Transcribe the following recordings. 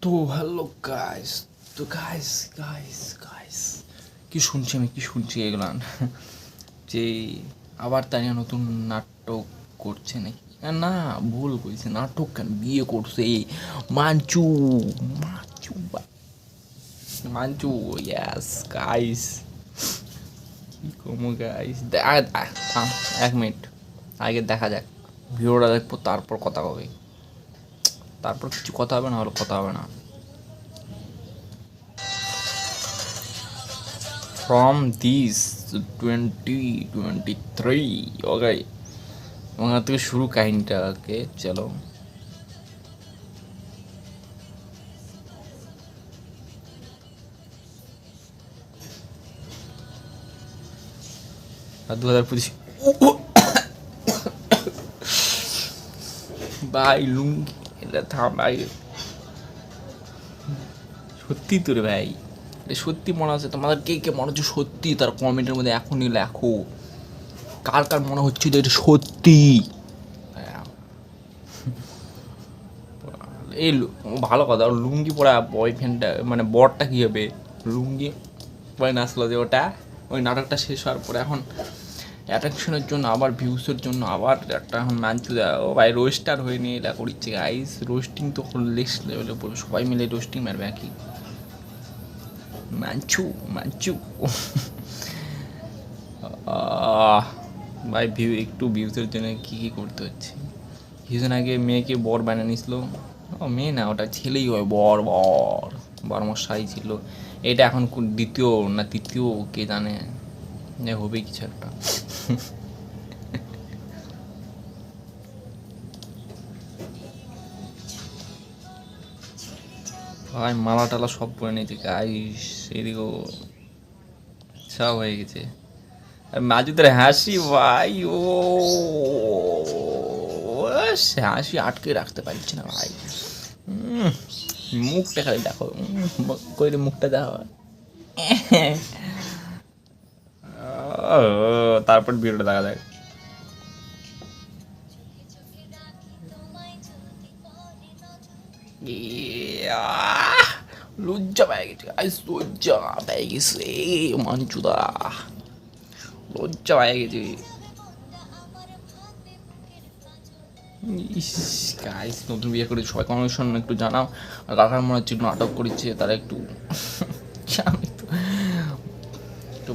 তো hello guys, তো guys guys guys কি শুনছি এগুলো যে আবার তানিয়া নতুন নাটক করছে নাকি? না, ভুল কইছে, নাটক কেন, বিয়ে করছে মাঞ্চু। মাঞ্চু মাঞ্চু, ইয়াস গাইস, কি কমো গাইস। থাম, 1 মিনিট, আগে দেখা যাক, ভিডিওটা দেখবো, তারপর কথা হবে, তারপর কিছু কথা হবে, না হলে কথা হবে না। From this 2023, ওকে, ওখান থেকে শুরু কাহিনীটা। ওকে চলো, আর 2025 ভাই লুঙ্গি, এটা থাম ভাই, সত্যি তো রে ভাই, এটা সত্যি মনে হচ্ছে তোমাদের? কে কে মনে হচ্ছে সত্যি, তার কমেন্টের মধ্যে এখনই লেখো। কার কার মনে হচ্ছে যে এটা সত্যি? এই ভালো কথা, লুঙ্গি পরা বয়ফ্রেন্ডটা মানে বরটা কী হবে? লুঙ্গি পরে নাচলো যে ওটা, ওই নাটকটা শেষ হওয়ার পরে এখন অ্যাট্রাকশনের জন্য, আবার ভিউসের জন্য আবার একটা এখন মানচু দেয়। ও ভাই, রোস্টার হয়ে নিয়ে এটা করছে গাইস। রোস্টিং তো নেক্সট লেভেলে পড়বে, সবাই মিলে রোস্টিং মারবে একই। মানচু মানচু ভাই, একটু ভিউসের জন্য কী কী করতে হচ্ছে। কিছুদিন আগে মেয়েকে বর বানিয়ে নিয়েছিল। ও মেয়ে না, ওটা ছেলেই হয়, বর বর বরমশাই ছিল। এটা এখন দ্বিতীয় না তৃতীয় কে জানে, হবে কিছু একটা। ভাই মালা টালা সব পরে নিয়েছে গাইস, এদিকেও সব হয়ে গেছে। আর মাজুদের হাসি ভাই, ও সে হাসি আটকে রাখতে পারছি না ভাই। মুখটা খালি দেখো, কইরে মুখটা দেখো। তারপর ভিডিওটা দেখা যায়। লজ্জা পেয়ে গেছে গাইস, লজ্জা পেয়ে গেছে মাঞ্চুদা, লজ্জা পেয়ে গেছে। ইস গাইস, নতুন বিয়ে করে সবাই কমিশন একটু জানাও। আর কাকার মনে হচ্ছে একটু নাটক করেছে, তারা একটু আমি তো একটু,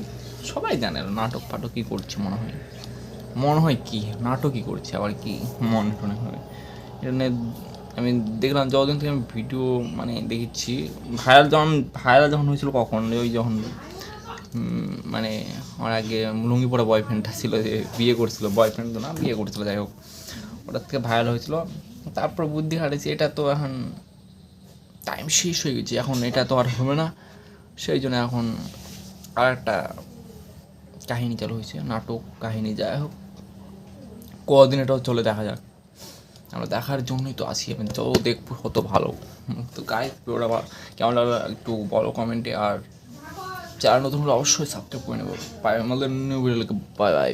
সবাই জানে নাটক ফাটক কী করছে, মনে হয় কি নাটকই করছে, আবার কি মনে টনে হয়। এটা নিয়ে আমি দেখলাম যতদিন থেকে আমি ভিডিও মানে দেখেছি, ভাইরাল যখন হয়েছিল, কখন ওই যখন মানে আমার আগে লুঙ্গি পড়া বয়ফ্রেন্ডটা ছিল, যে বিয়ে করছিল, বয়ফ্রেন্ড তো না, বিয়ে করছিল, যাই হোক, ওটার থেকে ভাইরাল হয়েছিল। তারপর বুদ্ধি হারিয়েছি, এটা তো এখন টাইম শেষ হয়ে গেছে, এখন এটা তো আর হবে না। সেই জন্য এখন আর একটা কাহিনী চালু হয়েছে, নাটক কাহিনী, যাই হোক, কদিন এটাও চলে, দেখা যাক। আমরা দেখার জন্যই তো আসি, আমি যত দেখবো তত ভালো। তো গাইস, ভিডিওটা কেমন লাগলো একটু বলো কমেন্টে, আর চ্যানেল নতুন হলে অবশ্যই সাবস্ক্রাইব করে নেবো। বাই, আমাদের নিউ ভিডিও, বাই বাই।